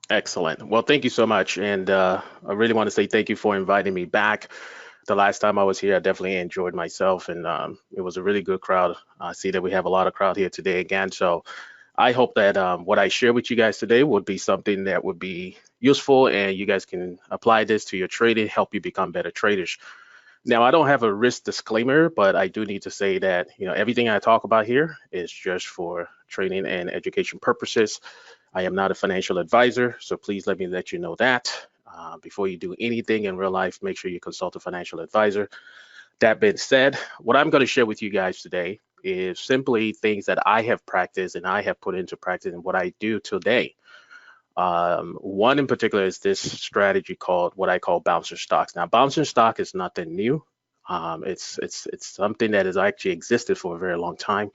Excellent. Well, thank you so much. And I really want to say thank you for inviting me back. The last time I was here, I definitely enjoyed myself, and it was a really good crowd. I see that we have a lot of crowd here today again. So I hope that what I share with you guys today would be something that would be useful, and you guys can apply this to your trading, help you become better traders. Now, I don't have a risk disclaimer, but I do need to say that, everything I talk about here is just for training and education purposes. I am not a financial advisor, so please let you know that. Before you do anything in real life, make sure you consult a financial advisor. That being said, what I'm going to share with you guys today is simply things that I have practiced and I have put into practice and what I do today. One in particular is this strategy called what I call bouncer stocks. Now, bouncer stock is nothing new. It's something that has actually existed for a very long time.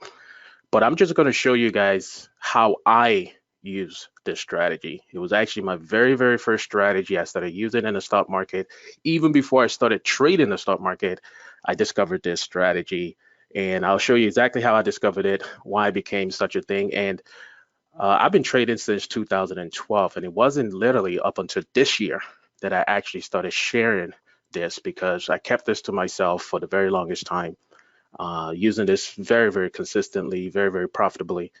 But I'm just going to show you guys how I use this strategy. It was actually my very first strategy. I started using it in the stock market. Even before I started trading the stock market, I discovered this strategy. And I'll show you exactly how I discovered it, why it became such a thing. And I've been trading since 2012, and it wasn't literally up until this year that I actually started sharing this because I kept this to myself for the very longest time, using this very consistently, very profitably.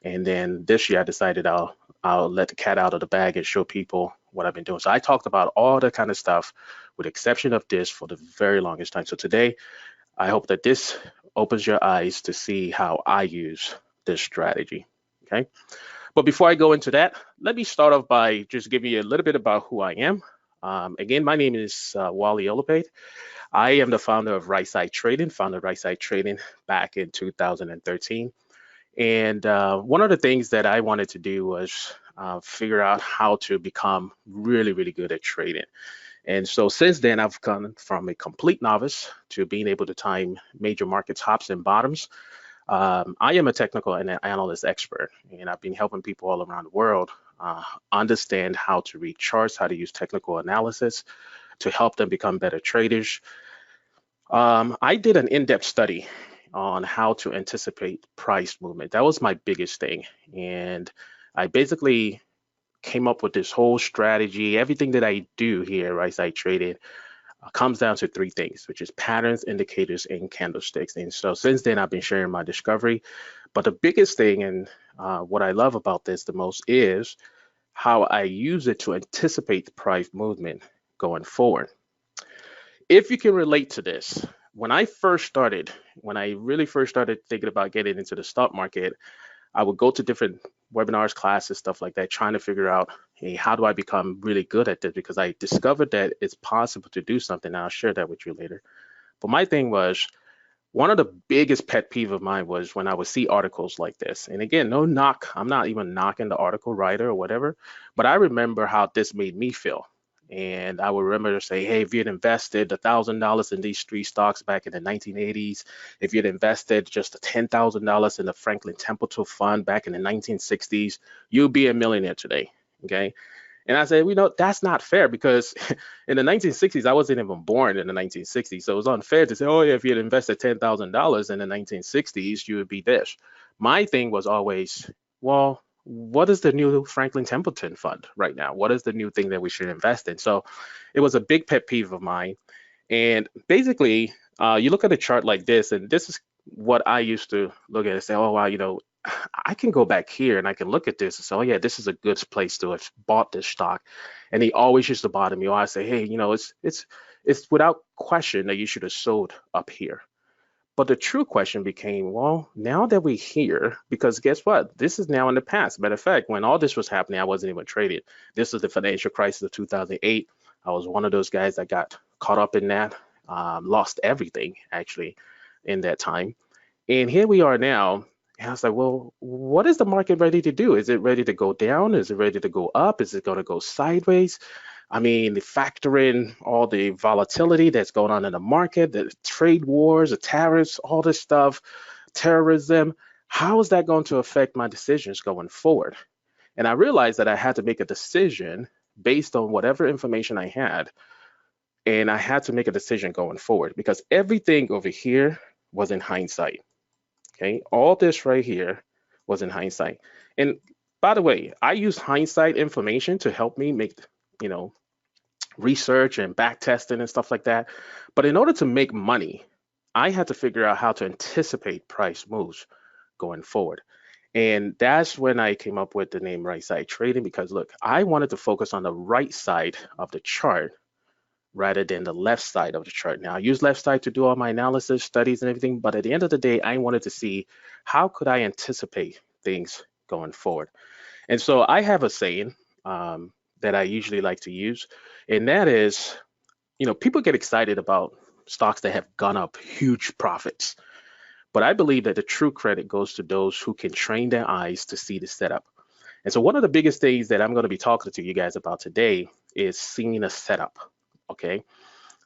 And then this year I decided I'll let the cat out of the bag and show people what I've been doing. So I talked about all that kind of stuff, with the exception of this, for the very longest time. So today I hope that this opens your eyes to see how I use this strategy. Okay. But before I go into that, let me start off by just giving you a little bit about who I am. Again, my name is Wally Olopade. I am the founder of Right Side Trading, founded Right Side Trading back in 2013. And one of the things that I wanted to do was figure out how to become really good at trading. And so since then, I've gone from a complete novice to being able to time major market tops and bottoms. I am a technical and an analyst expert, and I've been helping people all around the world understand how to read charts, how to use technical analysis to help them become better traders. I did an in-depth study on how to anticipate price movement. That was my biggest thing. And I basically came up with this whole strategy. Everything that I do here, right, side trading, comes down to three things, which is patterns, indicators, and candlesticks. And so since then, I've been sharing my discovery. But the biggest thing, and what I love about this the most, is how I use it to anticipate the price movement going forward. If you can relate to this, when I really first started thinking about getting into the stock market, I would go to different webinars, classes, stuff like that, trying to figure out, hey, how do I become really good at this? Because I discovered that it's possible to do something. And I'll share that with you later. But my thing was, one of the biggest pet peeve of mine was when I would see articles like this. And again, no knock, I'm not even knocking the article writer or whatever, but I remember how this made me feel. And I would remember to say, hey, if you had invested $1,000 in these three stocks back in the 1980s, if you had invested just $10,000 in the Franklin Templeton Fund back in the 1960s, you'd be a millionaire today. Okay. And I said, that's not fair because in the 1960s, I wasn't even born in the 1960s. So it was unfair to say, oh, yeah, if you had invested $10,000 in the 1960s, you would be this. My thing was always, well, what is the new Franklin Templeton fund right now? What is the new thing that we should invest in? So it was a big pet peeve of mine. And basically, you look at a chart like this, and this is what I used to look at and say, oh, wow, I can go back here and I can look at this and say, oh, yeah, this is a good place to have bought this stock. And he always used to bother me. Or I say, hey, it's without question that you should have sold up here. But the true question became, well, now that we're here, because guess what? This is now in the past. Matter of fact, when all this was happening, I wasn't even trading. This was the financial crisis of 2008. I was one of those guys that got caught up in that, lost everything actually in that time. And here we are now. And I was like, well, what is the market ready to do? Is it ready to go down? Is it ready to go up? Is it going to go sideways? I mean, factor in all the volatility that's going on in the market, the trade wars, the tariffs, all this stuff, terrorism. How is that going to affect my decisions going forward? And I realized that I had to make a decision based on whatever information I had. And I had to make a decision going forward because everything over here was in hindsight. Okay, all this right here was in hindsight. And by the way, I use hindsight information to help me make, you know, research and back testing and stuff like that. But in order to make money, I had to figure out how to anticipate price moves going forward. And that's when I came up with the name right side trading, because look, I wanted to focus on the right side of the chart rather than the left side of the chart. Now, I use left side to do all my analysis, studies, and everything, but at the end of the day, I wanted to see how could I anticipate things going forward. And so I have a saying that I usually like to use, and that is, people get excited about stocks that have gone up huge profits, but I believe that the true credit goes to those who can train their eyes to see the setup. And so one of the biggest things that I'm going to be talking to you guys about today is seeing a setup. Okay.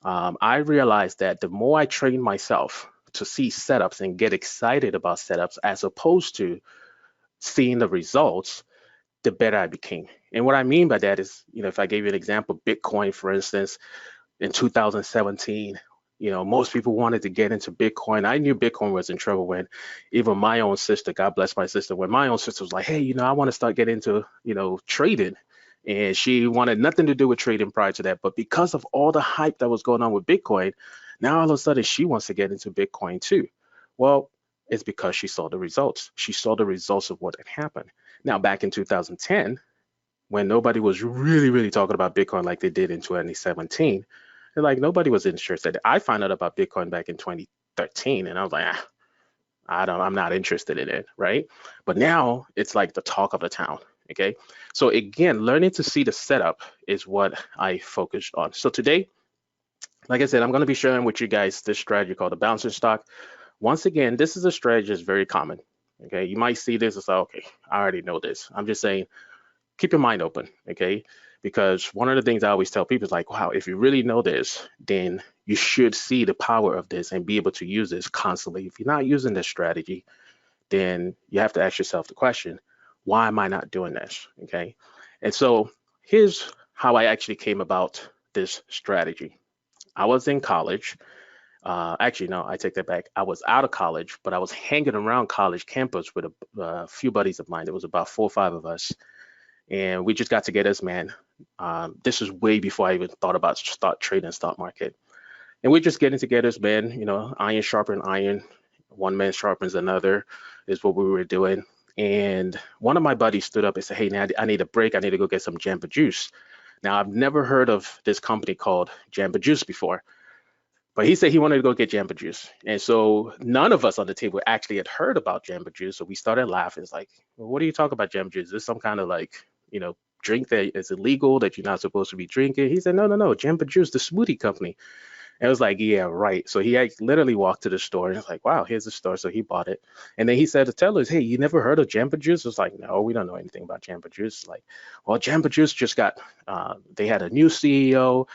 I realized that the more I train myself to see setups and get excited about setups as opposed to seeing the results, the better I became. And what I mean by that is, if I gave you an example, Bitcoin, for instance, in 2017, most people wanted to get into Bitcoin. I knew Bitcoin was in trouble when even my own sister, God bless my sister, when my own sister was like, hey, I want to start getting into, trading. And she wanted nothing to do with trading prior to that. But because of all the hype that was going on with Bitcoin, now all of a sudden she wants to get into Bitcoin too. Well, it's because she saw the results. She saw the results of what had happened. Now, back in 2010, when nobody was really, really talking about Bitcoin like they did in 2017, and like nobody was interested. I found out about Bitcoin back in 2013, and I was like, I'm not interested in it, right? But now it's like the talk of the town. Okay. So again, learning to see the setup is what I focused on. So today, like I said, I'm going to be sharing with you guys this strategy called the bouncing stock. Once again, this is a strategy that's very common. Okay. You might see this and say, okay, I already know this. I'm just saying, keep your mind open, okay? Because one of the things I always tell people is like, wow, if you really know this, then you should see the power of this and be able to use this constantly. If you're not using this strategy, then you have to ask yourself the question, why am I not doing this, okay? And so here's how I actually came about this strategy. I was in college. Actually, no, I take that back. I was out of college, but I was hanging around college campus with a few buddies of mine. There was about 4 or 5 of us, and we just got together as man. This is way before I even thought about start trading stock market. And we're just getting together as men, iron sharpen iron, one man sharpens another is what we were doing. And one of my buddies stood up and said, hey, now I need a break. I need to go get some Jamba Juice. Now, I've never heard of this company called Jamba Juice before, but he said he wanted to go get Jamba Juice. And so none of us on the table actually had heard about Jamba Juice. So we started laughing. It's like, well, what are you talking about Jamba Juice? Is this some kind of like, drink that is illegal that you're not supposed to be drinking? He said, no, Jamba Juice, the smoothie company. And I was like, yeah, right. So he literally walked to the store and was like, wow, here's the store. So he bought it. And then he said to tellers, hey, you never heard of Jamba Juice? I was like, no, we don't know anything about Jamba Juice. Like, well, Jamba Juice just got, they had a new CEO.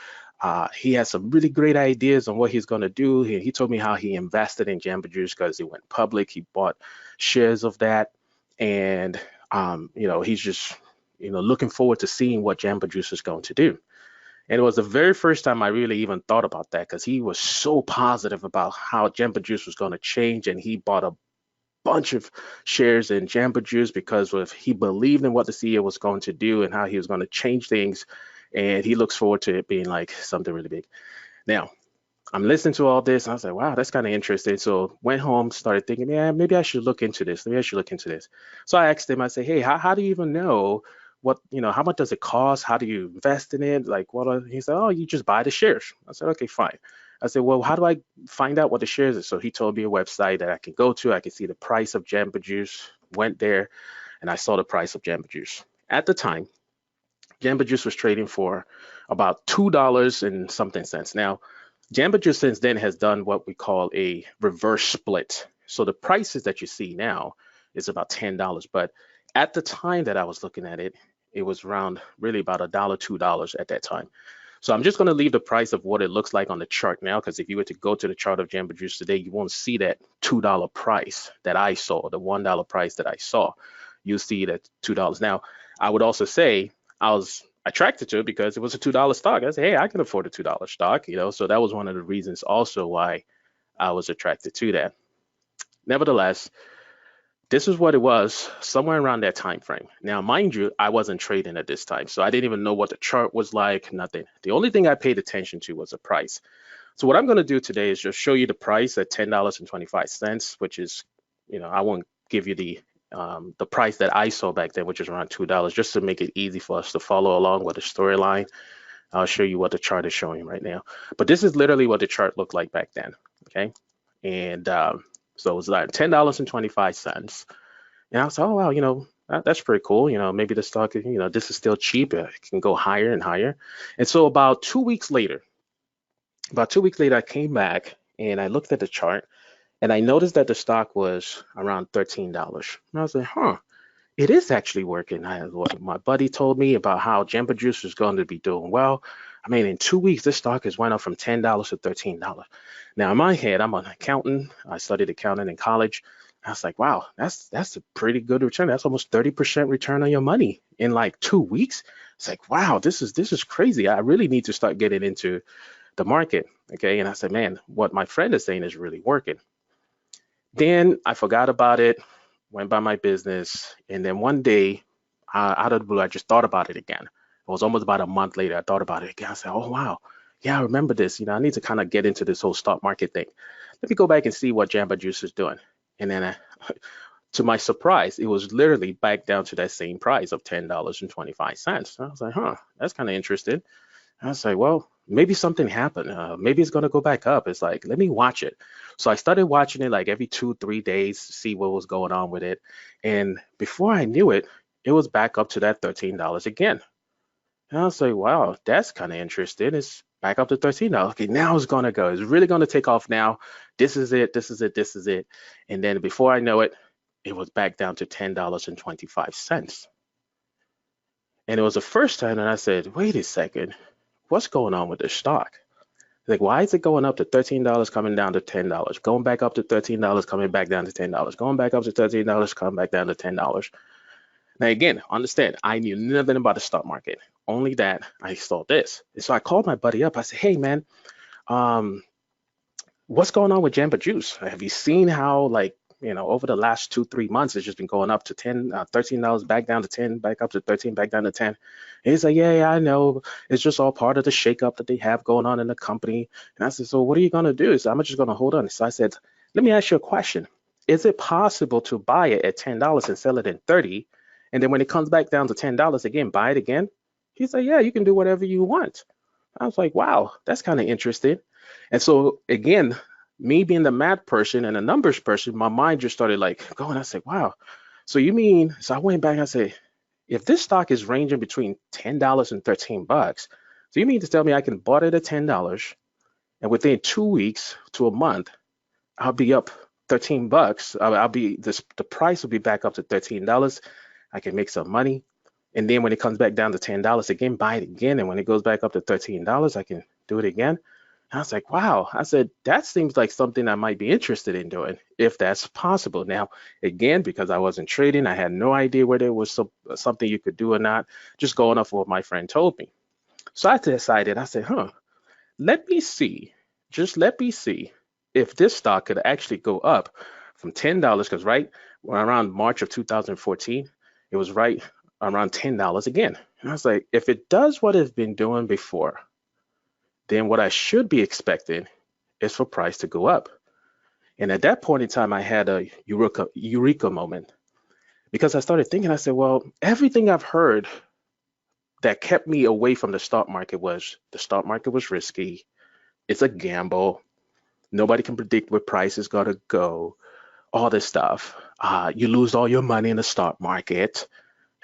He has some really great ideas on what he's going to do. He told me how he invested in Jamba Juice because it went public. He bought shares of that. And, he's just, looking forward to seeing what Jamba Juice is going to do. And it was the very first time I really even thought about that, because he was so positive about how Jamba Juice was going to change. And he bought a bunch of shares in Jamba Juice because he believed in what the CEO was going to do and how he was going to change things. And he looks forward to it being like something really big. Now, I'm listening to all this. And I was like, wow, that's kind of interesting. So went home, started thinking, yeah, maybe I should look into this. Maybe I should look into this. So I asked him, I said, hey, how do you even know what, how much does it cost? How do you invest in it? Like, he said, oh, you just buy the shares. I said, okay, fine. I said, well, how do I find out what the shares is? So he told me a website that I can go to. I can see the price of Jamba Juice. Went there and I saw the price of Jamba Juice. At the time, Jamba Juice was trading for about $2 and something cents. Now, Jamba Juice since then has done what we call a reverse split. So the prices that you see now is about $10. But at the time that I was looking at it, it was around really about $1, $2 at that time. So I'm just going to leave the price of what it looks like on the chart now, because if you were to go to the chart of Jamba Juice today, you won't see that $2 price that I saw, the $1 price that I saw. You see that $2. Now, I would also say I was attracted to it because it was a $2 stock. I said, hey, I can afford a $2 stock, so that was one of the reasons also why I was attracted to that. Nevertheless, this is what it was somewhere around that time frame. Now, mind you, I wasn't trading at this time, so I didn't even know what the chart was like, nothing. The only thing I paid attention to was the price. So what I'm going to do today is just show you the price at $10.25, which is, I won't give you the price that I saw back then, which is around $2, just to make it easy for us to follow along with the storyline. I'll show you what the chart is showing right now. But this is literally what the chart looked like back then, okay? And so it was like $10.25. And I was like, oh, wow, that's pretty cool. Maybe the stock, this is still cheap. It can go higher and higher. And so about 2 weeks later, I came back and I looked at the chart and I noticed that the stock was around $13. And I was like, huh, it is actually working. What my buddy told me about how Jamba Juice is going to be doing well. I mean, in 2 weeks, this stock has went up from $10 to $13. Now, in my head, I'm an accountant. I studied accounting in college. I was like, wow, that's a pretty good return. That's almost 30% return on your money in like 2 weeks. It's like, wow, this is crazy. I really need to start getting into the market. Okay. And I said, man, what my friend is saying is really working. Then I forgot about it, went by my business. And then one day, out of the blue, I just thought about it again. It was almost about a month later. I thought about it again. I said, oh, wow. Yeah, I remember this. I need to kind of get into this whole stock market thing. Let me go back and see what Jamba Juice is doing. And then to my surprise, it was literally back down to that same price of $10.25. I was like, huh, that's kind of interesting. I was like, well, maybe something happened. Maybe it's going to go back up. It's like, let me watch it. So I started watching it like every 2-3 days to see what was going on with it. And before I knew it, it was back up to that $13 again. And I was like, wow, that's kind of interesting. It's back up to $13. Okay, now it's going to go. It's really going to take off now. This is it. This is it. This is it. And then before I know it, it was back down to $10.25. And it was the first time that I said, wait a second. What's going on with this stock? Like, why is it going up to $13, coming down to $10, going back up to $13, coming back down to $10, going back up to $13, coming back down to $10? Now, again, understand, I knew nothing about the stock market, only that I saw this. And so I called my buddy up. I said, hey, man, what's going on with Jamba Juice? Have you seen how, like, over the last 2-3 months, it's just been going up to $13, back down to 10, back up to 13, back down to 10. And he's like, yeah, I know. It's just all part of the shakeup that they have going on in the company. And I said, so what are you going to do? So I'm just going to hold on. So I said, let me ask you a question. Is it possible to buy it at $10 and sell it at 30? And then when it comes back down to $10 again, buy it again? He's like, yeah, you can do whatever you want. I was like, wow, that's kind of interesting. And so again, me being the math person and a numbers person, my mind just started like going. I said, wow. So you mean, so I went back and I said, if this stock is ranging between $10 and $13, so you mean to tell me I can bought it at $10 and within 2 weeks to a month, I'll be up $13. I'll be the price will be back up to $13. I can make some money. And then when it comes back down to $10 again, buy it again. And when it goes back up to $13, I can do it again. I was like, wow. I said, that seems like something I might be interested in doing if that's possible. Now, again, because I wasn't trading, I had no idea whether it was something you could do or not, just going off what my friend told me. So I decided, I said, let me see if this stock could actually go up from $10, because right around March of 2014, it was right around $10 again. And I was like, if it does what it's been doing before, then what I should be expecting is for price to go up. And at that point in time, I had a eureka moment, because I started thinking, I said, well, everything I've heard that kept me away from the stock market was the stock market was risky. It's a gamble. Nobody can predict where price is going to go, all this stuff. You lose all your money in the stock market.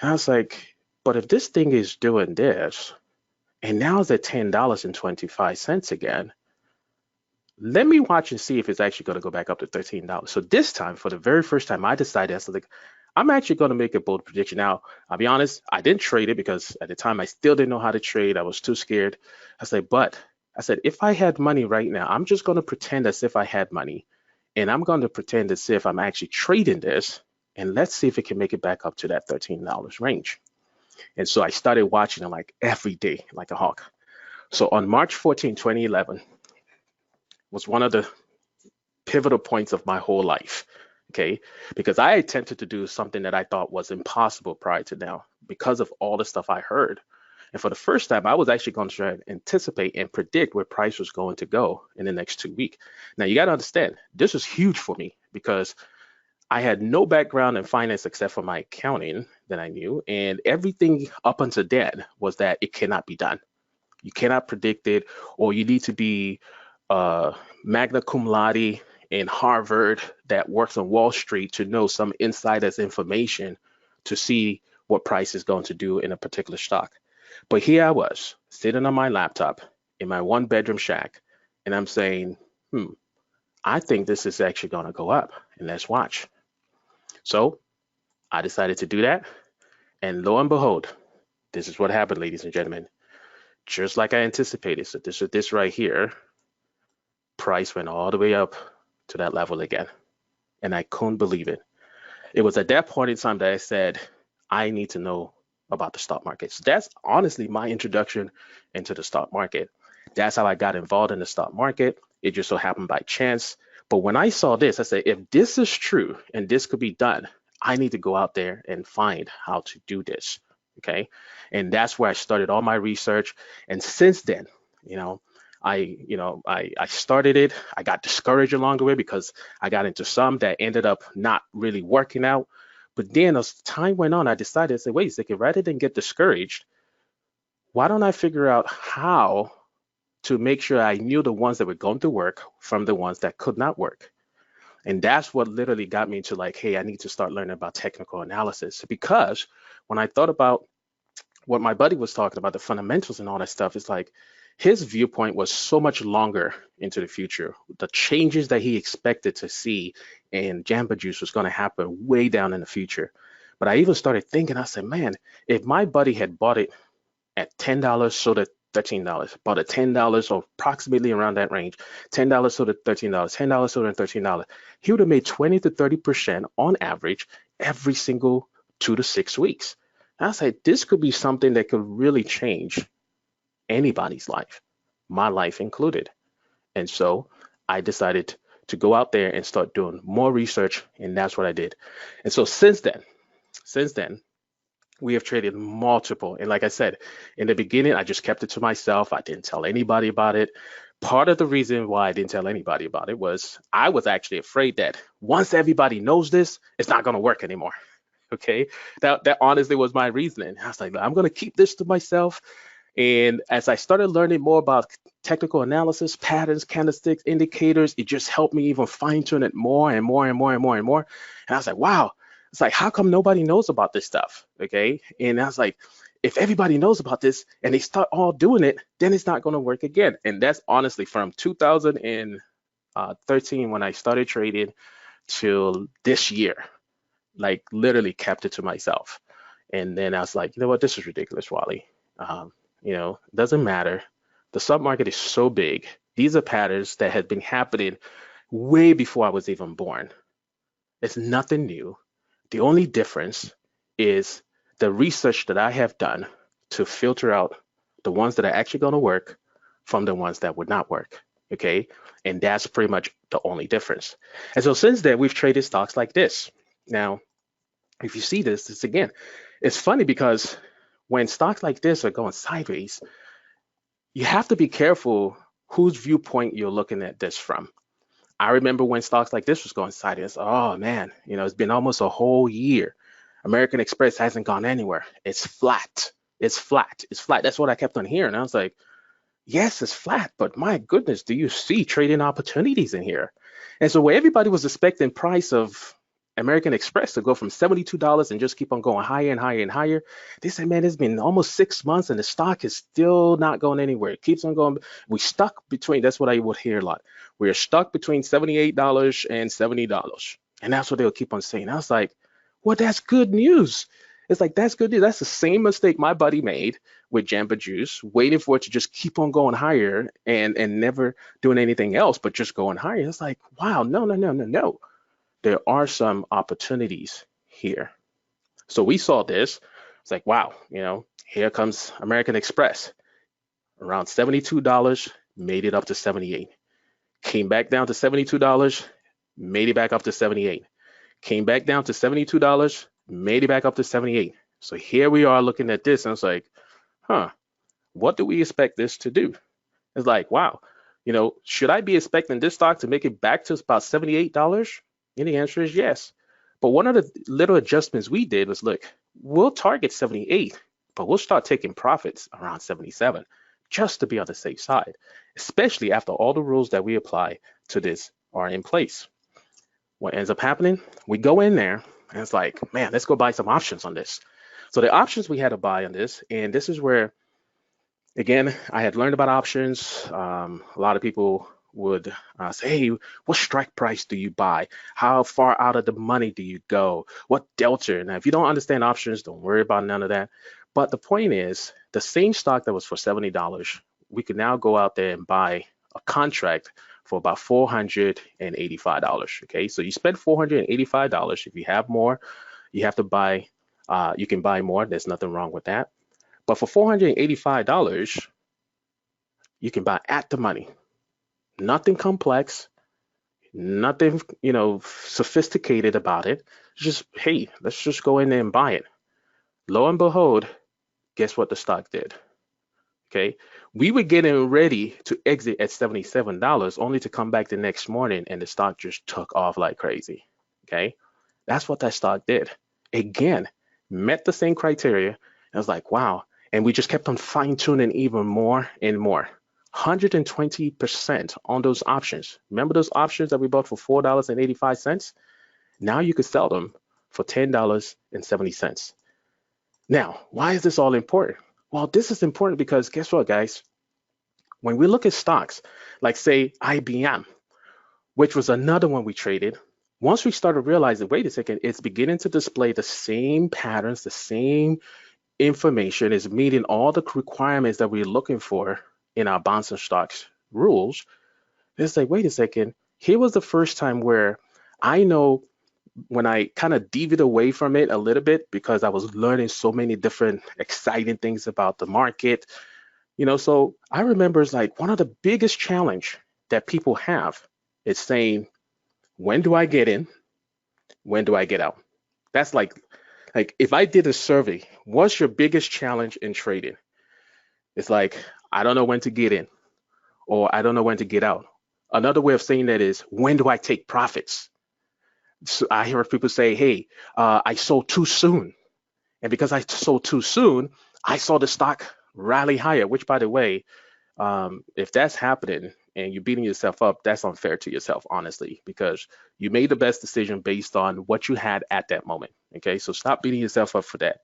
And I was like, but if this thing is doing this, and now it's at $10.25 again, let me watch and see if it's actually going to go back up to $13. So this time, for the very first time, I decided, I was like, I'm actually going to make a bold prediction. Now, I'll be honest, I didn't trade it because at the time I still didn't know how to trade. I was too scared. I said, if I had money right now, I'm just going to pretend as if I had money. And I'm going to pretend as if I'm actually trading this. And let's see if it can make it back up to that $13 range. And so I started watching it like every day, like a hawk. So on March 14, 2011, was one of the pivotal points of my whole life. okay? Because I attempted to do something that I thought was impossible prior to now because of all the stuff I heard. And for the first time, I was actually going to try and anticipate and predict where price was going to go in the next 2 weeks. Now, you got to understand, this is huge for me because I had no background in finance except for my accounting that I knew. And everything up until then was that it cannot be done. You cannot predict it, or you need to be magna cum laude in Harvard that works on Wall Street to know some insider's information to see what price is going to do in a particular stock. But here I was sitting on my laptop in my one bedroom shack, and I'm saying, I think this is actually going to go up, and let's watch. So I decided to do that, and lo and behold, this is what happened, ladies and gentlemen. Just like I anticipated. So this right here, price went all the way up to that level again. And I couldn't believe it. It was at that point in time that I said, I need to know about the stock market. So that's honestly my introduction into the stock market. That's how I got involved in the stock market. It just so happened by chance. But when I saw this, I said, if this is true and this could be done, I need to go out there and find how to do this. Okay. And that's where I started all my research. And since then, I started it. I got discouraged along the way because I got into some that ended up not really working out. But then as time went on, I decided to say, wait a second, rather than get discouraged, why don't I figure out how to make sure I knew the ones that were going to work from the ones that could not work? And that's what literally got me into like, hey, I need to start learning about technical analysis. Because when I thought about what my buddy was talking about, the fundamentals and all that stuff, it's like his viewpoint was so much longer into the future. The changes that he expected to see in Jamba Juice was going to happen way down in the future. But I even started thinking, I said, man, if my buddy had bought it at $10, sold at $13, bought at $10 or approximately around that range, $10 sold at $13, $10 sold at $13, he would have made 20 to 30% on average every single 2 to 6 weeks. And I said, this could be something that could really change anybody's life, my life included. And so I decided to go out there and start doing more research, and that's what I did. And so since then, we have traded multiple. And like I said, in the beginning, I just kept it to myself. I didn't tell anybody about it. Part of the reason why I didn't tell anybody about it was I was actually afraid that once everybody knows this, it's not going to work anymore. Okay, that honestly was my reasoning. I was like, I'm going to keep this to myself. And as I started learning more about technical analysis, patterns, candlesticks, indicators, it just helped me even fine tune it more and more and more and more and more. And I was like, wow, it's like, how come nobody knows about this stuff? Okay. And I was like, if everybody knows about this and they start all doing it, then it's not going to work again. And that's honestly from 2013 when I started trading till this year, like literally kept it to myself. And then I was like, you know what, this is ridiculous, Wally. It doesn't matter. The stock market is so big. These are patterns that had been happening way before I was even born. It's nothing new. The only difference is the research that I have done to filter out the ones that are actually going to work from the ones that would not work. Okay. And that's pretty much the only difference. And so since then, we've traded stocks like this. Now, if you see this again, it's funny because when stocks like this are going sideways, you have to be careful whose viewpoint you're looking at this from. I remember when stocks like this was going sideways, oh man, it's been almost a whole year. American Express hasn't gone anywhere. It's flat. It's flat. It's flat. That's what I kept on hearing. I was like, yes, it's flat, but my goodness, do you see trading opportunities in here? And so where everybody was expecting price of American Express to go from $72 and just keep on going higher and higher and higher, they said, man, it's been almost 6 months and the stock is still not going anywhere. It keeps on going. We stuck between, that's what I would hear a lot. We're stuck between $78 and $70. And that's what they'll keep on saying. I was like, well, that's good news. It's like, that's good news. That's the same mistake my buddy made with Jamba Juice, waiting for it to just keep on going higher and never doing anything else, but just going higher. It's like, wow, no. There are some opportunities here. So we saw this. It's like, wow, here comes American Express. Around $72, made it up to 78. Came back down to $72, made it back up to 78. came back down to $72, made it back up to 78. So here we are looking at this, and it's like, huh, what do we expect this to do? It's like, wow, should I be expecting this stock to make it back to about $78? And the answer is yes. But one of the little adjustments we did was, look, we'll target 78, but we'll start taking profits around 77 just to be on the safe side, especially after all the rules that we apply to this are in place. What ends up happening, we go in there and it's like, man, let's go buy some options on this. So the options we had to buy on this, and this is where, again, I had learned about options. A lot of people would say, hey, what strike price do you buy? How far out of the money do you go? What delta? Now, if you don't understand options, don't worry about none of that. But the point is, the same stock that was for $70, we could now go out there and buy a contract for about $485. Okay, so you spend $485. If you have more, you have to buy. You can buy more. There's nothing wrong with that. But for $485, you can buy at the money. Nothing complex, nothing, sophisticated about it. Just, hey, let's just go in there and buy it. Lo and behold, guess what the stock did? Okay. We were getting ready to exit at $77, only to come back the next morning and the stock just took off like crazy. Okay. That's what that stock did. Again, met the same criteria. I was like, wow. And we just kept on fine tuning even more and more. 120% on those options. Remember those options that we bought for $4.85? Now you could sell them for $10.70. Now, why is this all important? Well, this is important because guess what, guys? When we look at stocks, like say IBM, which was another one we traded, once we started realizing, wait a second, it's beginning to display the same patterns, the same information, is meeting all the requirements that we're looking for in our bonds and stocks rules. It's like, wait a second, here was the first time where I know when I kind of deviated away from it a little bit because I was learning so many different exciting things about the market, so I remember it's like one of the biggest challenge that people have is saying, when do I get in? When do I get out? That's like if I did a survey, what's your biggest challenge in trading? It's like, I don't know when to get in, or I don't know when to get out. Another way of saying that is, when do I take profits? So I hear people say, hey, I sold too soon. And because I sold too soon, I saw the stock rally higher, which, by the way, if that's happening and you're beating yourself up, that's unfair to yourself, honestly, because you made the best decision based on what you had at that moment. Okay, so stop beating yourself up for that.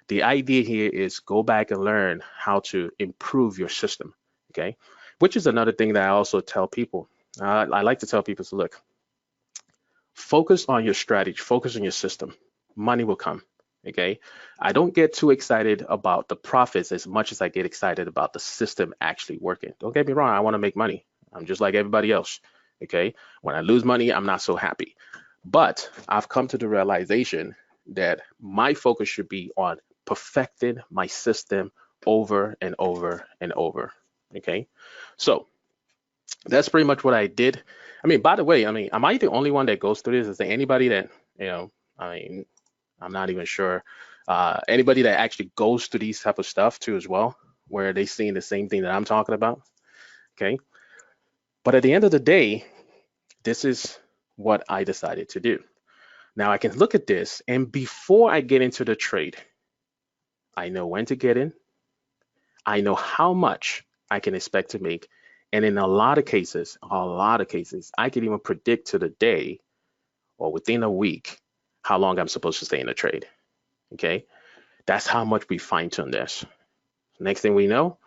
The idea here is go back and learn how to improve your system. Okay, which is another thing that I also tell people. I like to tell people to look, focus on your strategy, focus on your system. Money will come. Okay, I don't get too excited about the profits as much as I get excited about the system actually working. Don't get me wrong, I want to make money. I'm just like everybody else. Okay, when I lose money, I'm not so happy. But I've come to the realization that my focus should be on perfecting my system over and over and over. Okay, so that's pretty much what I did. I mean, by the way, am I the only one that goes through this? Is there anybody that, I'm not even sure. Anybody that actually goes through these type of stuff too as well, where they seeing the same thing that I'm talking about? Okay. But at the end of the day, this is what I decided to do. Now I can look at this, and before I get into the trade, I know when to get in. I know how much I can expect to make. And in a lot of cases, I can even predict to the day or within a week how long I'm supposed to stay in the trade. Okay. That's how much we fine tune this. Next thing we know,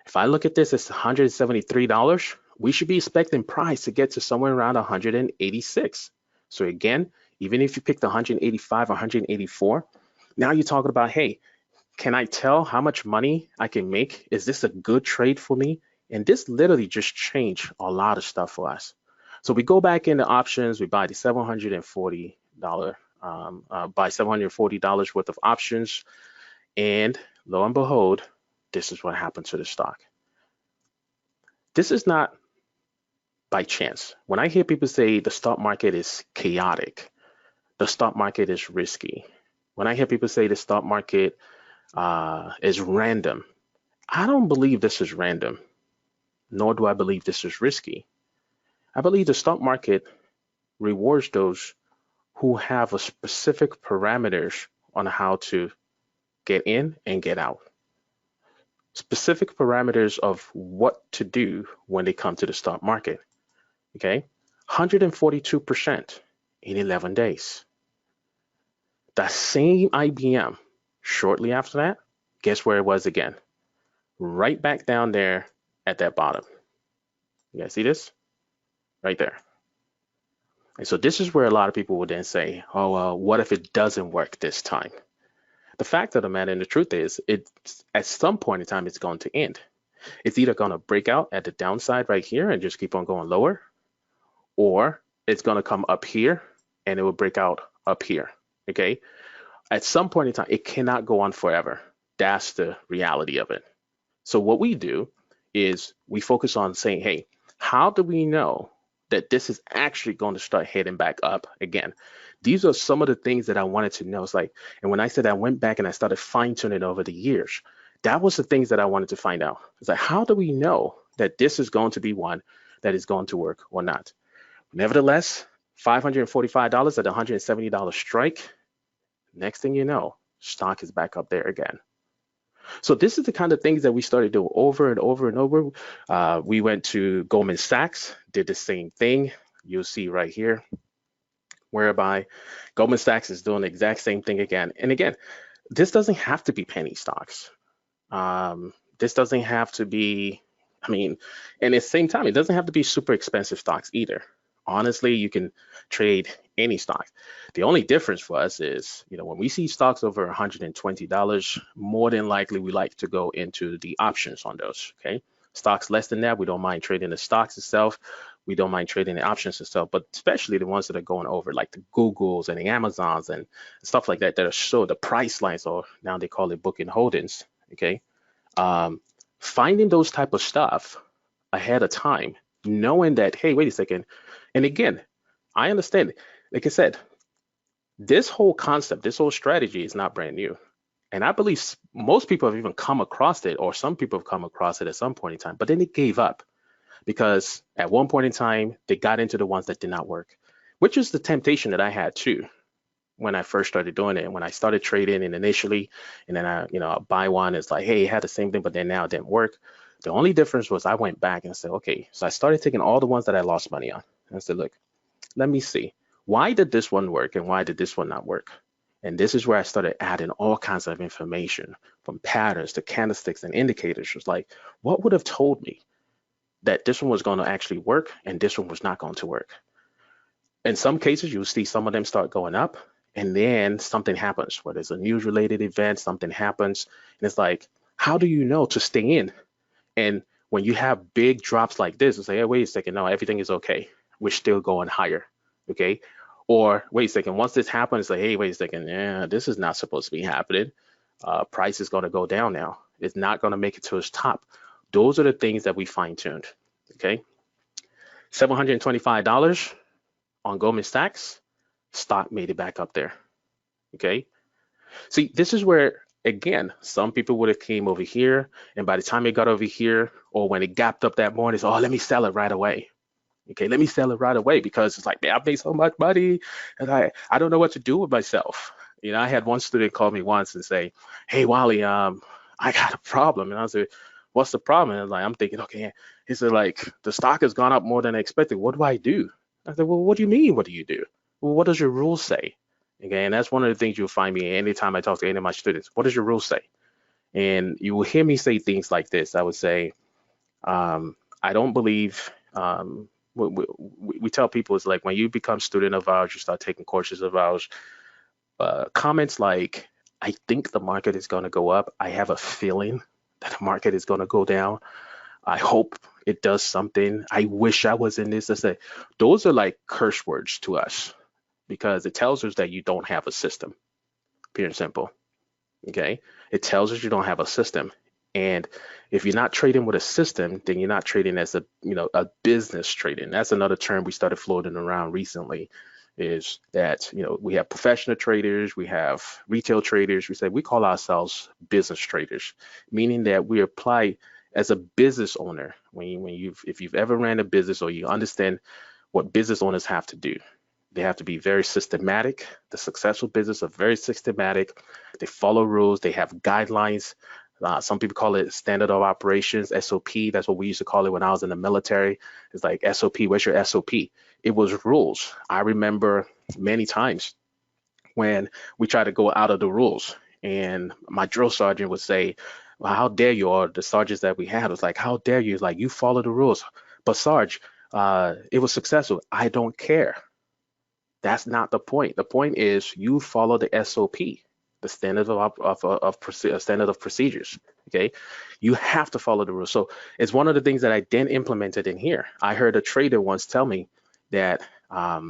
if I look at this as $173, we should be expecting price to get to somewhere around 186. So again, even if you pick the 185 or 184, now you're talking about, hey, can I tell how much money I can make? Is this a good trade for me? And this literally just changed a lot of stuff for us. So we go back into options, we buy the $740, buy $740 worth of options, and lo and behold, this is what happened to the stock. This is not by chance. When I hear people say the stock market is chaotic, the stock market is risky. When I hear people say the stock market is random, I don't believe this is random, nor do I believe this is risky. I believe the stock market rewards those who have a specific parameters on how to get in and get out. Specific parameters of what to do when they come to the stock market. Okay, 142% in 11 days. That same IBM, shortly after that, guess where it was again? Right back down there at that bottom. You guys see this? Right there. And so this is where a lot of people would then say, oh, what if it doesn't work this time? The fact of the matter and the truth is, at some point in time, it's going to end. It's either going to break out at the downside right here and just keep on going lower, or it's going to come up here and it will break out up here. Okay. At some point in time, it cannot go on forever. That's the reality of it. So what we do is we focus on saying, hey, how do we know that this is actually going to start heading back up again? These are some of the things that I wanted to know. It's like, and when I said I went back and I started fine tuning over the years, that was the things that I wanted to find out. It's like, how do we know that this is going to be one that is going to work or not? Nevertheless, $545 at $170 strike. Next thing you know, stock is back up there again. So this is the kind of things that we started doing over and over and over. We went to Goldman Sachs, did the same thing. You'll see right here, whereby Goldman Sachs is doing the exact same thing again. And again, this doesn't have to be penny stocks. This doesn't have to be, and at the same time, it doesn't have to be super expensive stocks either. Honestly, you can trade any stock. The only difference for us is, when we see stocks over $120, more than likely we like to go into the options on those. Okay, stocks less than that, we don't mind trading the stocks itself. We don't mind trading the options itself, but especially the ones that are going over, like the Googles and the Amazons and stuff like that, that are so the price lines, or now they call it book and holdings. Okay, finding those type of stuff ahead of time, knowing that, hey, wait a second. And again, I understand, like I said, this whole concept, this whole strategy is not brand new. And I believe most people have even come across it, or some people have come across it at some point in time, but then they gave up because at one point in time, they got into the ones that did not work, which is the temptation that I had too when I first started doing it. And when I started trading and initially, and then I buy one, it's like, hey, it had the same thing, but then now it didn't work. The only difference was I went back and said, okay, so I started taking all the ones that I lost money on. And I said, look, let me see, why did this one work and why did this one not work? And this is where I started adding all kinds of information, from patterns to candlesticks and indicators. It was like, what would have told me that this one was going to actually work and this one was not going to work? In some cases, you'll see some of them start going up, and then something happens, whether it's a news related event, something happens, and it's like, how do you know to stay in? And when you have big drops like this, it's like, hey, wait a second, no, everything is okay. We're still going higher, okay? Or wait a second, once this happens, it's like, hey, wait a second, yeah, this is not supposed to be happening. Price is going to go down now. It's not going to make it to its top. Those are the things that we fine tuned, okay? $725 on Goldman Sachs, stock made it back up there, okay? See, this is where, again, some people would have came over here, and by the time it got over here, or when it gapped up that morning, it's, oh, let me sell it right away. Okay, let me sell it right away, because it's like, man, I've made so much money and I don't know what to do with myself. I had one student call me once and say, hey, Wally, I got a problem. And I said, what's the problem? And I'm thinking, okay. He said, like, the stock has gone up more than I expected. What do I do? I said, well, what do you mean? What do you do? Well, what does your rule say? Okay, and that's one of the things you'll find me anytime I talk to any of my students. What does your rule say? And you will hear me say things like this. I would say, I don't believe, we tell people, it's like, when you become student of ours, you start taking courses of ours, comments like, I think the market is going to go up. I have a feeling that the market is going to go down. I hope it does something. I wish I was in this. I say, those are like curse words to us, because it tells us that you don't have a system, pure and simple. Okay, it tells us you don't have a system. And if you're not trading with a system, then you're not trading as a business trading. That's another term we started floating around recently. is that, we have professional traders, we have retail traders. We call ourselves business traders, meaning that we apply as a business owner. If you've ever ran a business or you understand what business owners have to do, they have to be very systematic. The successful business are very systematic. They follow rules. They have guidelines. Some people call it standard of operations, SOP. That's what we used to call it when I was in the military. It's like SOP. Where's your SOP? It was rules. I remember many times when we tried to go out of the rules, and my drill sergeant would say, well, how dare you? Or the sergeants that we had was like, how dare you? Like, you follow the rules. But Sarge, it was successful. I don't care. That's not the point. The point is you follow the SOP, the standard of procedures. Okay, you have to follow the rules. So it's one of the things that I then implemented in here. I heard a trader once tell me that at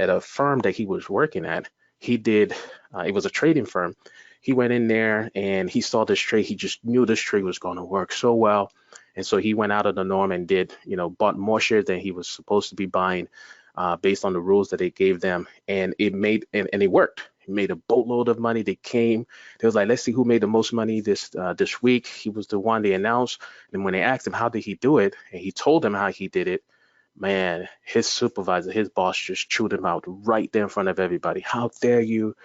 a firm that he was working at, he did. It was a trading firm. He went in there and he saw this trade. He just knew this trade was going to work so well, and so he went out of the norm and bought more shares than he was supposed to be buying. Based on the rules that they gave them, and it worked. He made a boatload of money. They was like, let's see who made the most money this week. He was the one they announced. And when they asked him how did he do it, and he told them how he did it, man, his supervisor, his boss just chewed him out right there in front of everybody. How dare you?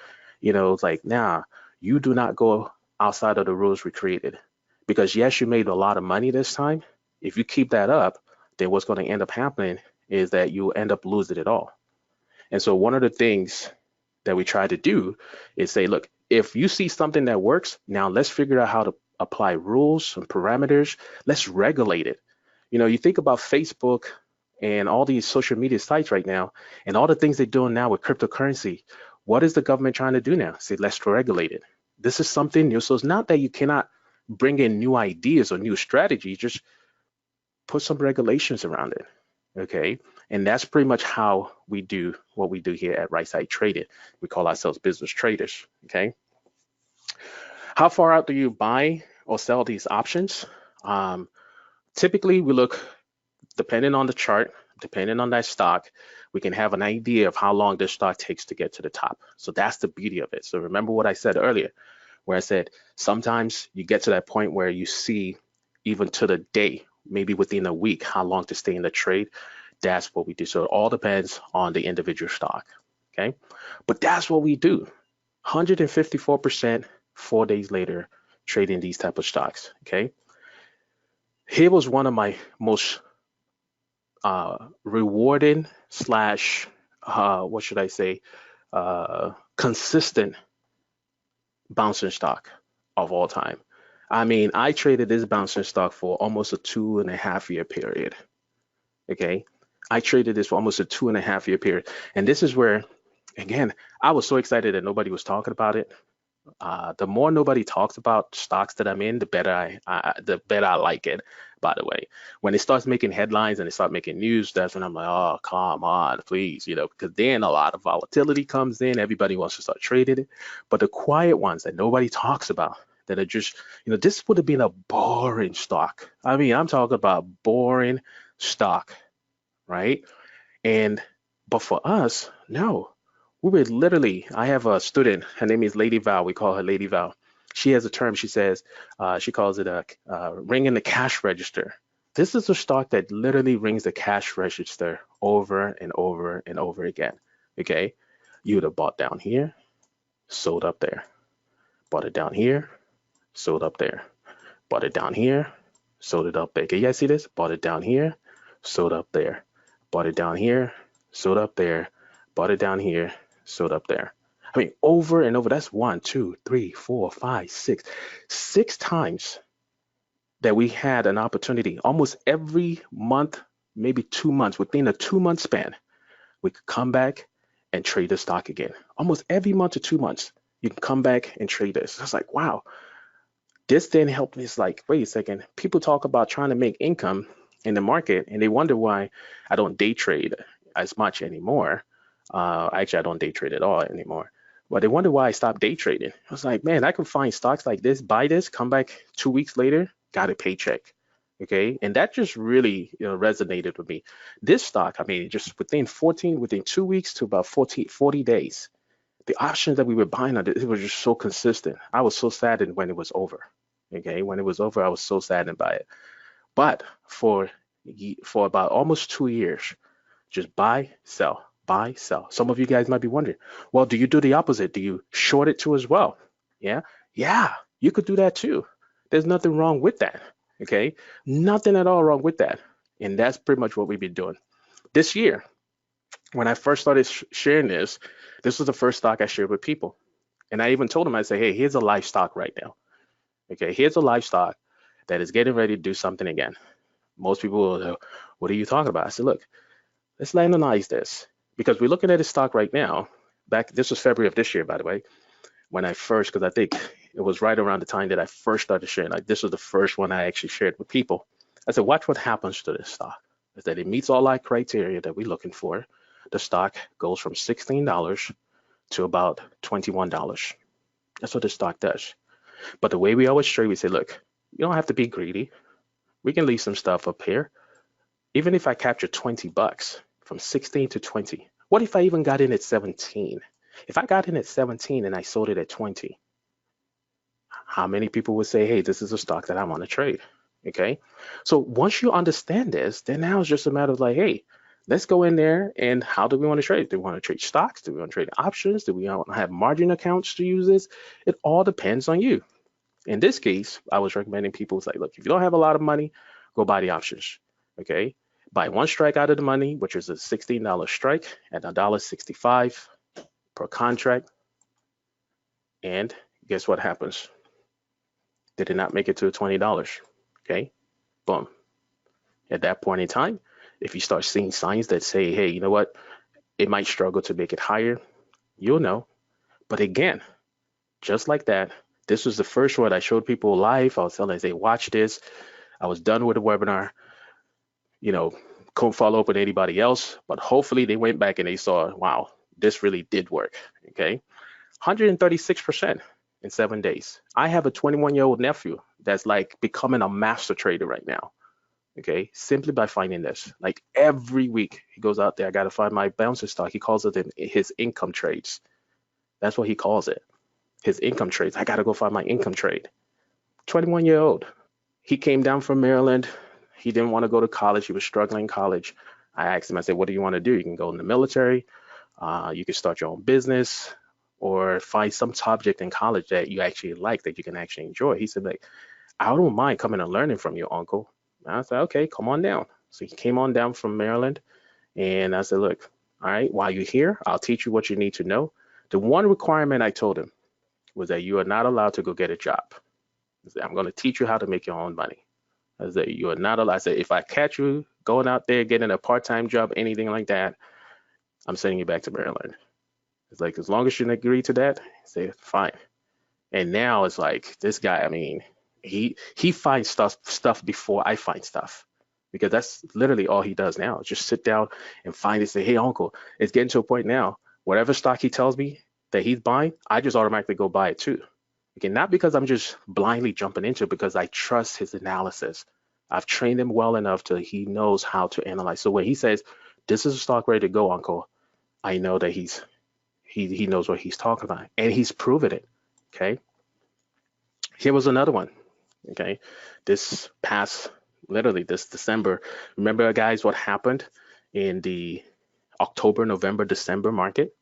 It's like, nah, you do not go outside of the rules we created. Because yes, you made a lot of money this time. If you keep that up, then what's going to end up happening is that you end up losing it all. And so one of the things that we try to do is say, look, if you see something that works, now let's figure out how to apply rules and parameters. Let's regulate it. You think about Facebook and all these social media sites right now and all the things they're doing now with cryptocurrency. What is the government trying to do now? Say, let's regulate it. This is something new. So it's not that you cannot bring in new ideas or new strategies, just put some regulations around it. Okay, and that's pretty much how we do what we do here at Right Side Trading. We call ourselves business traders. Okay, how far out do you buy or sell these options? Typically, we look, depending on the chart, depending on that stock, we can have an idea of how long this stock takes to get to the top. So that's the beauty of it. So remember what I said earlier, where I said sometimes you get to that point where you see even to the day, maybe within a week, how long to stay in the trade. That's what we do. So it all depends on the individual stock. Okay, but that's what we do. 154% 4 days later trading these type of stocks. Okay, here was one of my most rewarding slash what should I say, consistent bouncing stock of all time. I mean, I traded this bouncing stock for almost a 2.5 year period. Okay, I traded this for almost a 2.5 year period. And this is where, again, I was so excited that nobody was talking about it. The more nobody talks about stocks that I'm in, the better I like it, by the way. When it starts making headlines and it starts making news, that's when I'm like, oh, come on, please, because then a lot of volatility comes in. Everybody wants to start trading it. But the quiet ones that nobody talks about, that are just, this would have been a boring stock. I mean, I'm talking about boring stock, right? But for us, no. We were literally, I have a student, her name is Lady Val, we call her Lady Val. She has a term, she says, she calls it a ring in the cash register. This is a stock that literally rings the cash register over and over and over again, okay? You would have bought down here, sold up there, bought it down here, sold up there, bought it down here, sold it up there. Can you guys see this? Bought it down here, sold up there, bought it down here, sold up there, bought it down here, sold up there. I mean, over and over. That's 1, 2, 3, 4, 5, 6 times that we had an opportunity. Almost every month, maybe 2 months, within a 2-month span, we could come back and trade the stock again. Almost every month or 2 months, you can come back and trade this. It's like, wow. This then helped me. It's like, wait a second. People talk about trying to make income in the market, and they wonder why I don't day trade as much anymore. Actually, I don't day trade at all anymore. But they wonder why I stopped day trading. I was like, man, I can find stocks like this, buy this, come back 2 weeks later, got a paycheck. Okay, and that just really resonated with me. This stock, I mean, just within 2 weeks to about 40 days, the options that we were buying on it was just so consistent. I was so saddened when it was over. Okay, when it was over, I was so saddened by it. But for about almost 2 years, just buy, sell, buy, sell. Some of you guys might be wondering, well, do you do the opposite? Do you short it too as well? Yeah, yeah, you could do that too. There's nothing wrong with that. Okay, nothing at all wrong with that. And that's pretty much what we've been doing this year. When I first started sharing this was the first stock I shared with people. And I even told them, I say, hey, here's a live stock right now. Okay, here's a live stock that is getting ready to do something again. Most people will go, what are you talking about? I said, look, let's analyze this because we're looking at a stock right now. This was February of this year, by the way, when I first, because I think it was right around the time that I first started sharing. Like this was the first one I actually shared with people. I said, watch what happens to this stock. Is that it meets all our criteria that we're looking for. The stock goes from $16 to about $21. That's what the stock does. But the way we always trade, we say, look, you don't have to be greedy. We can leave some stuff up here. Even if I capture 20 bucks from 16 to 20, what if I even got in at 17? If I got in at 17 and I sold it at 20, how many people would say, hey, this is a stock that I want to trade? Okay. So once you understand this, then now it's just a matter of like, hey, let's go in there and how do we want to trade? Do we want to trade stocks? Do we want to trade options? Do we want to have margin accounts to use this? It all depends on you. In this case, I was recommending people like, look, if you don't have a lot of money, go buy the options. Okay. Buy one strike out of the money, which is a $16 strike at $1.65 per contract. And guess what happens? They did not make it to $20. Okay. Boom. At that point in time, if you start seeing signs that say, hey, you know what? It might struggle to make it higher, you'll know. But again, just like that, this was the first one I showed people live. I was telling them, say, watch this. I was done with the webinar. You know, couldn't follow up with anybody else, but hopefully they went back and they saw, wow, this really did work. Okay. 136% in 7 days. I have a 21-year-old nephew that's like becoming a master trader right now. Okay, simply by finding this. Like every week he goes out there, I got to find my bouncer stock. He calls it his income trades. That's what he calls it. His income trades. I got to go find my income trade. 21-year-old. He came down from Maryland. He didn't want to go to college. He was struggling in college. I asked him, I said, what do you want to do? You can go in the military. You can start your own business or find some subject in college that you actually like, that you can actually enjoy. He said, like, I don't mind coming and learning from you, uncle. And I said, okay, come on down. So he came on down from Maryland. And I said, look, all right, while you're here, I'll teach you what you need to know. The one requirement I told him was that you are not allowed to go get a job. I said, I'm going to teach you how to make your own money. I said, you are not allowed. I said, if I catch you going out there getting a part-time job, anything like that, I'm sending you back to Maryland. It's like, as long as you agree to that, say fine. And now it's like this guy, I mean, he finds stuff before I find stuff, because that's literally all he does now. Just sit down and find it. Say, hey, uncle, it's getting to a point now. Whatever stock he tells me that he's buying, I just automatically go buy it too. Okay, not because I'm just blindly jumping into it, because I trust his analysis. I've trained him well enough to he knows how to analyze. So when he says this is a stock ready to go, uncle, I know that he knows what he's talking about, and he's proven it. Okay. Here was another one. Okay. Literally this December. Remember, guys, what happened in the October, November, December market,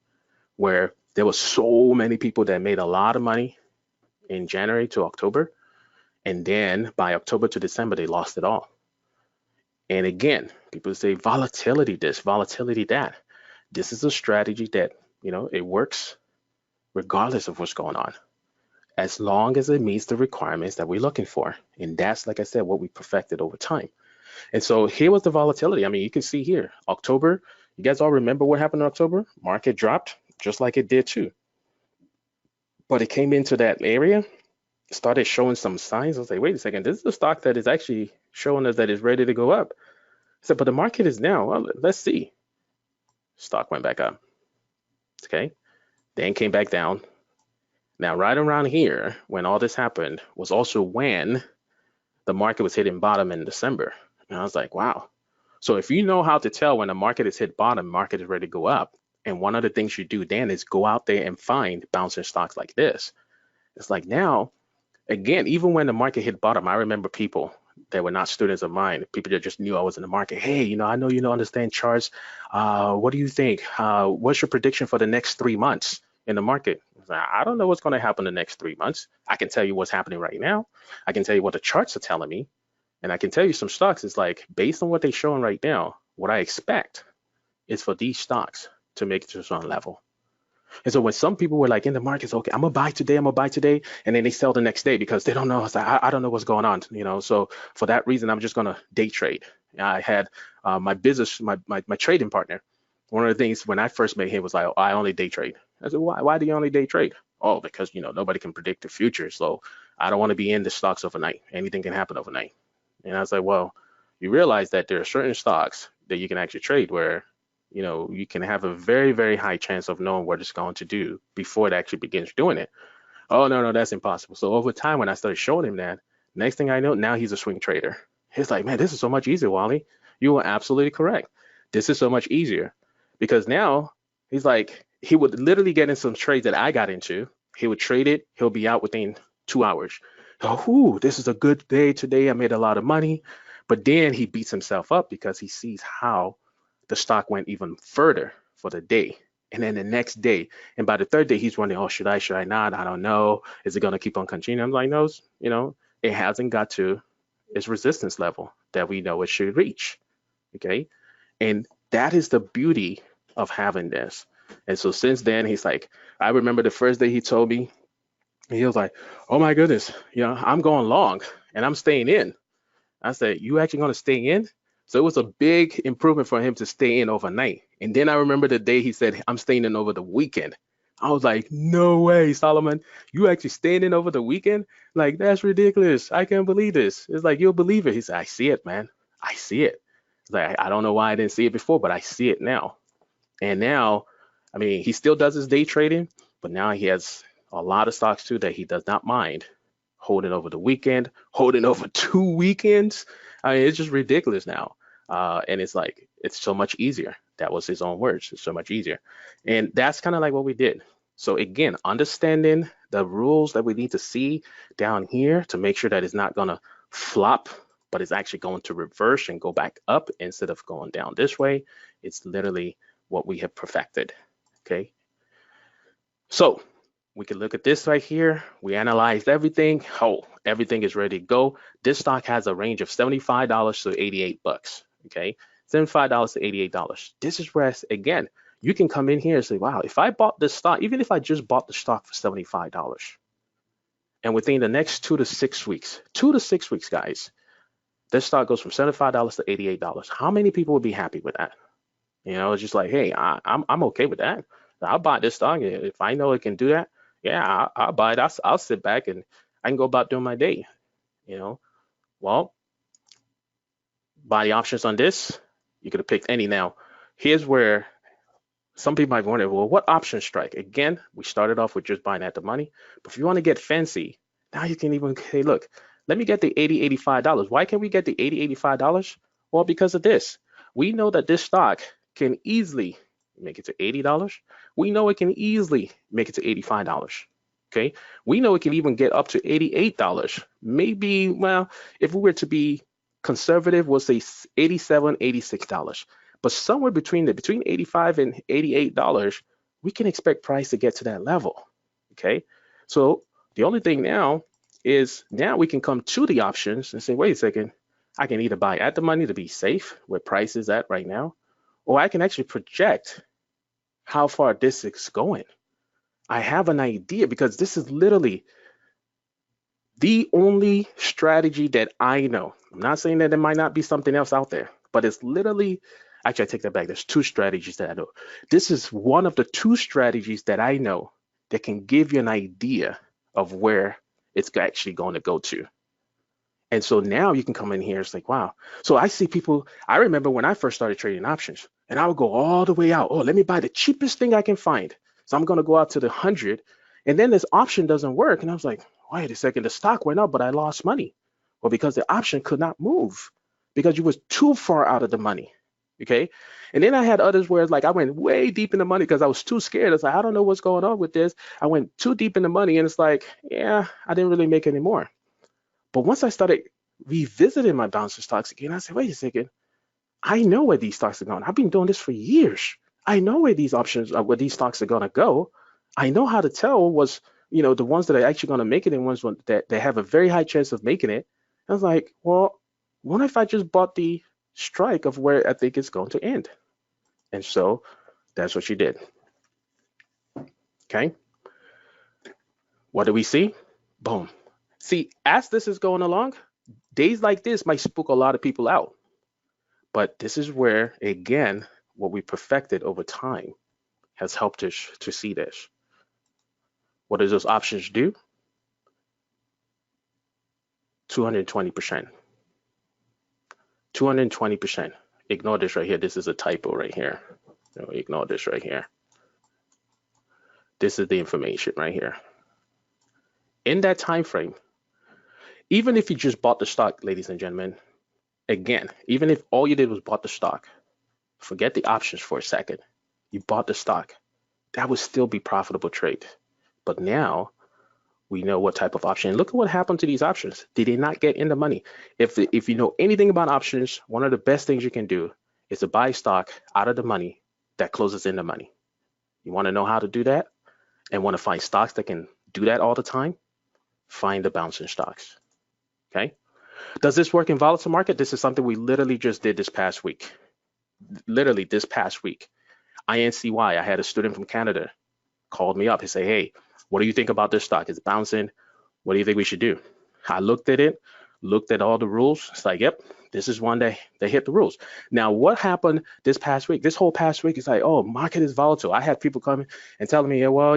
where there was so many people that made a lot of money in January to October. And then by October to December, they lost it all. And again, people say volatility this, volatility that. This is a strategy that, it works regardless of what's going on, as long as it meets the requirements that we're looking for. And that's, like I said, what we perfected over time. And so here was the volatility. I mean, you can see here, October, you guys all remember what happened in October? Market dropped just like it did too. But it came into that area, started showing some signs. I was like, wait a second, this is a stock that is actually showing us that it's ready to go up. I said, but the market is now, well, let's see. Stock went back up. Okay. Then came back down. Now, right around here, when all this happened, was also when the market was hitting bottom in December. And I was like, wow. So if you know how to tell when the market is hit bottom, market is ready to go up. And one of the things you do then is go out there and find bouncing stocks like this. It's like now, again, even when the market hit bottom, I remember people that were not students of mine, people that just knew I was in the market. Hey, I know you don't understand charts. What do you think? What's your prediction for the next 3 months in the market? I don't know what's going to happen the next 3 months. I can tell you what's happening right now. I can tell you what the charts are telling me. And I can tell you some stocks. It's like, based on what they're showing right now, what I expect is for these stocks to make it to a certain level. And so when some people were like in the markets, okay, I'm gonna buy today, and then they sell the next day because they don't know. It's like, I don't know what's going on, So for that reason, I'm just gonna day trade. I had my business, my trading partner. One of the things when I first met him was like, oh, I only day trade. I said, why do you only day trade? Oh, because nobody can predict the future, so I don't want to be in the stocks overnight. Anything can happen overnight. And I was like, well, you realize that there are certain stocks that you can actually trade where you can have a very, very high chance of knowing what it's going to do before it actually begins doing it. Oh, no, that's impossible. So over time, when I started showing him that, next thing I know, now he's a swing trader. He's like, man, this is so much easier, Wally. You were absolutely correct. This is so much easier because now he's like, he would literally get in some trades that I got into. He would trade it. He'll be out within 2 hours. Oh, this is a good day today. I made a lot of money. But then he beats himself up because he sees how the stock went even further for the day. And then the next day, and by the third day, he's wondering, oh, should I not? I don't know. Is it going to keep on continuing? I'm like, no, it hasn't got to its resistance level that we know it should reach. Okay. And that is the beauty of having this. And so since then, he's like, I remember the first day he told me, he was like, oh my goodness, I'm going long and I'm staying in. I said, you actually going to stay in? So it was a big improvement for him to stay in overnight. And then I remember the day he said, I'm staying in over the weekend. I was like, no way, Solomon, you actually staying in over the weekend? Like, that's ridiculous. I can't believe this. It's like, you'll believe it. He said, I see it, man. I see it. It's like, I don't know why I didn't see it before, but I see it now. And now, I mean, he still does his day trading, but now he has a lot of stocks too that he does not mind holding over the weekend, holding over 2 weekends. I mean, it's just ridiculous now. And it's like, it's so much easier. That was his own words. It's so much easier. And that's kind of like what we did. So again, understanding the rules that we need to see down here to make sure that it's not going to flop, but it's actually going to reverse and go back up instead of going down this way. It's literally what we have perfected. Okay. So we can look at this right here. We analyzed everything. Oh, everything is ready to go. This stock has a range of $75 to 88 bucks. Okay, $75 to $88. This is where, again, you can come in here and say, wow, if I bought this stock, even if I just bought the stock for $75, and within the next 2 to 6 weeks, guys, this stock goes from $75 to $88. How many people would be happy with that? It's just like, hey, I'm okay with that. I'll buy this stock if I know it can do that. Yeah, I'll buy it. I'll sit back and I can go about doing my day. Well, buy the options on this. You could have picked any. Now, here's where some people might wonder, well, what option strike? Again, we started off with just buying at the money. But if you want to get fancy, now you can even say, look, let me get the $80, $85. Why can't we get the $80, $85? Well, because of this. We know that this stock can easily make it to $80. We know it can easily make it to $85. Okay. We know it can even get up to $88. Maybe, well, if we were to be conservative, we'll say $87, $86. But somewhere between $85 and $88, we can expect price to get to that level. Okay. So the only thing now is we can come to the options and say, wait a second, I can either buy at the money to be safe where price is at right now, or I can actually project how far this is going. I have an idea because this is literally the only strategy that I know. I'm not saying that there might not be something else out there, but it's literally, actually I take that back. There's two strategies that I know. This is one of the two strategies that I know that can give you an idea of where it's actually going to go to. And so now you can come in here, it's like, wow. So I see people, I remember when I first started trading options and I would go all the way out. Oh, let me buy the cheapest thing I can find. So I'm going to go out to the 100 and then this option doesn't work. And I was like, wait a second, the stock went up, but I lost money. Well, because the option could not move because you was too far out of the money. Okay. And then I had others where it's like I went way deep in the money because I was too scared. I was like, I don't know what's going on with this. I went too deep in the money and it's like, yeah, I didn't really make any more. But once I started revisiting my bouncing stocks again, I said, wait a second, I know where these stocks are going. I've been doing this for years. I know where these options where these stocks are going to go. I know how to tell what's, the ones that are actually going to make it and ones that they have a very high chance of making it. I was like, well, what if I just bought the strike of where I think it's going to end? And so that's what she did. Okay. What do we see? Boom. See, as this is going along, days like this might spook a lot of people out. But this is where, again, what we perfected over time has helped us to see this. What does those options do? 220%. 220%. Ignore this right here. This is a typo right here. No, ignore this right here. This is the information right here. In that time frame, even if you just bought the stock, ladies and gentlemen, again, even if all you did was bought the stock, forget the options for a second. You bought the stock. That would still be profitable trade. But now we know what type of option. Look at what happened to these options. Did they not get in the money? If you know anything about options, one of the best things you can do is to buy stock out of the money that closes in the money. You want to know how to do that and want to find stocks that can do that all the time? Find the bouncing stocks. Okay. Does this work in volatile market? This is something we literally just did this past week. Literally this past week. INCY, I had a student from Canada called me up and say, hey, what do you think about this stock? It's bouncing. What do you think we should do? I looked at it, looked at all the rules. It's like, yep, this is one day they hit the rules. Now, what happened this past week? This whole past week is like, oh, market is volatile. I had people coming and telling me, yeah, well,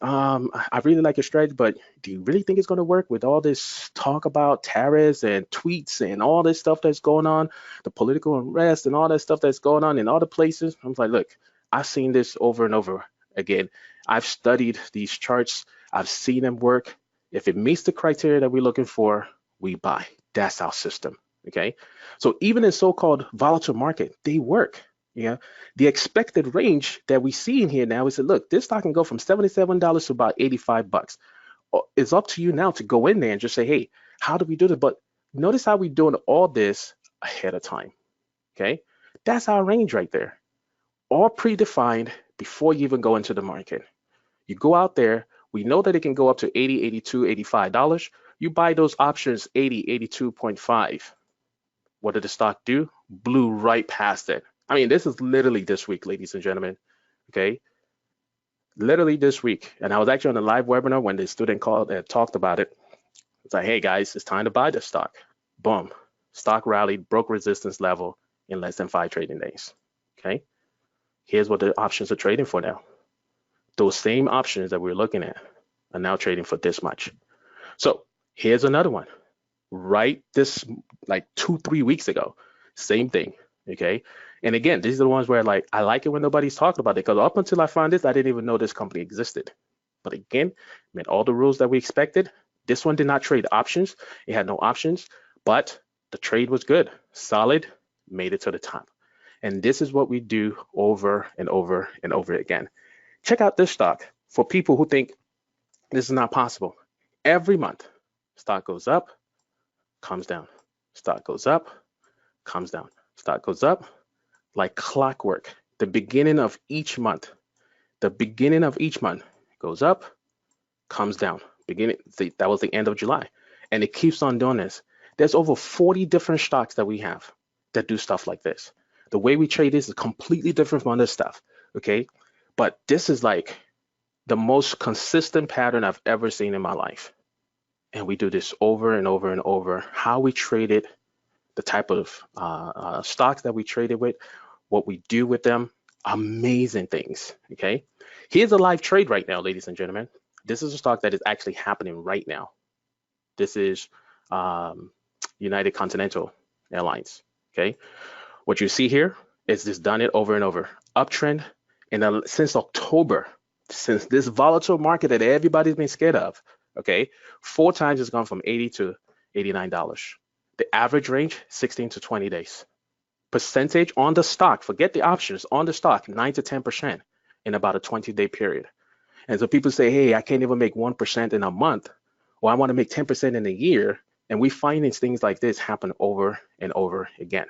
I really like your strategy, but do you really think it's going to work with all this talk about tariffs and tweets and all this stuff that's going on, the political unrest and all that stuff that's going on in other places? I was like, look, I've seen this over and over again. I've studied these charts. I've seen them work. If it meets the criteria that we're looking for, we buy. That's our system. Okay. So even in so-called volatile market, they work. Yeah. The expected range that we see in here now is that, look, this stock can go from $77 to about $85. It's up to you now to go in there and just say, hey, how do we do this? But notice how we're doing all this ahead of time. Okay. That's our range right there. All predefined before you even go into the market. You go out there, we know that it can go up to $80, $82, $85. You buy those options 80, 82.5. What did the stock do? Blew right past it. I mean, this is literally this week, ladies and gentlemen. Okay. Literally this week. And I was actually on a live webinar when the student called and talked about it. It's like, hey guys, it's time to buy the stock. Boom. Stock rallied, broke resistance level in less than 5 trading days. Okay. Here's what the options are trading for now. Those same options that we're looking at are now trading for this much. So here's another one. Right this like 2-3 weeks ago, same thing. Okay. And again, these are the ones where I like it when nobody's talking about it, because up until I found this, I didn't even know this company existed. But again, met all the rules that we expected. This one did not trade options. It had no options, but the trade was good, solid, made it to the top. And this is what we do over and over and over again. Check out this stock for people who think this is not possible. Every month, stock goes up, comes down. Stock goes up, comes down. Stock goes up like clockwork. The beginning of each month goes up, comes down. That was the end of July. And it keeps on doing this. There's over 40 different stocks that we have that do stuff like this. The way we trade this is completely different from other stuff. Okay. But this is like the most consistent pattern I've ever seen in my life. And we do this over and over and over. How we trade it, the type of stocks that we traded with, what we do with them, amazing things. Okay. Here's a live trade right now, ladies and gentlemen. This is a stock that is actually happening right now. This is United Continental Airlines. Okay. What you see here is just done it over and over. Uptrend. And since October, since this volatile market that everybody's been scared of, okay, 4 times it's gone from 80 to $89. The average range, 16 to 20 days. Percentage on the stock, forget the options, on the stock, 9 to 10% in about a 20-day period. And so people say, hey, I can't even make 1% in a month, or I want to make 10% in a year. And we find things like this happen over and over again.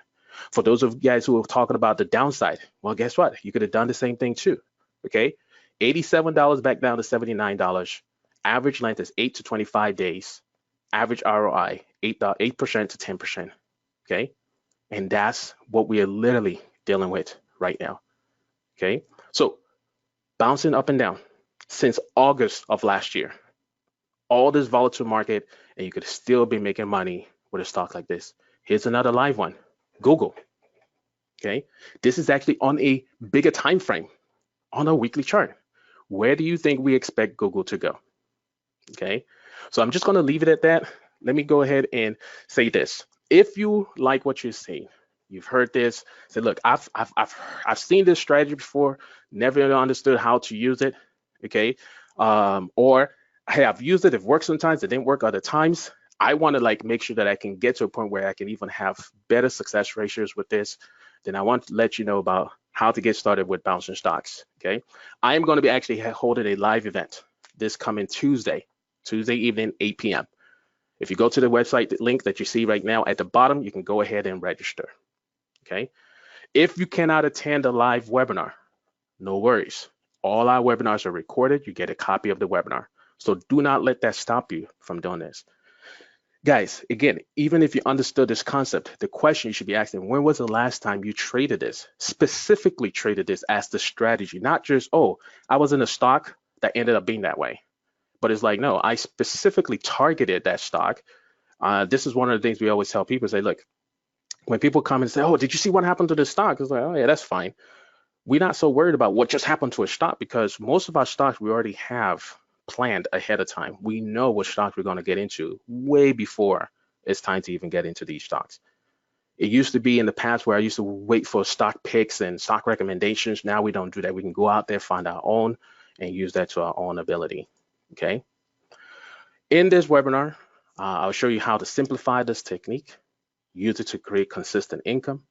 For those of you guys who are talking about the downside, well, guess what? You could have done the same thing too. Okay, $87 back down to $79. Average length is 8 to 25 days. Average ROI, 8% to 10%. Okay, and that's what we are literally dealing with right now. Okay, so bouncing up and down since August of last year, all this volatile market, and you could still be making money with a stock like this. Here's another live one, Google. Okay, this is actually on a bigger time frame, on a weekly chart. Where do you think we expect Google to go? Okay, so I'm just going to leave it at that. Let me go ahead and say this. If you like what you're seeing, you've heard this, say, look, I've seen this strategy before, never understood how to use it. Okay, or hey, I've used it, it works sometimes, it didn't work other times. I want to make sure that I can get to a point where I can even have better success ratios with this. Then I want to let you know about how to get started with bouncing stocks. Okay, I am going to be actually holding a live event this coming Tuesday evening, 8 p.m. If you go to the website link that you see right now at the bottom, you can go ahead and register. Okay, if you cannot attend a live webinar, no worries. All our webinars are recorded. You get a copy of the webinar. So do not let that stop you from doing this. Guys, again, even if you understood this concept, the question you should be asking, when was the last time you traded this? Specifically traded this as the strategy, not just, oh, I was in a stock that ended up being that way. But it's like, no, I specifically targeted that stock. This is one of the things we always tell people, say, look, when people come and say, oh, did you see what happened to this stock? It's like, oh yeah, that's fine. We're not so worried about what just happened to a stock, because most of our stocks we already have planned ahead of time. We know what stocks we're going to get into way before it's time to even get into these stocks. It used to be in the past where I used to wait for stock picks and stock recommendations. Now we don't do that. We can go out there, find our own, and use that to our own ability. Okay. In this webinar, I'll show you how to simplify this technique, use it to create consistent income.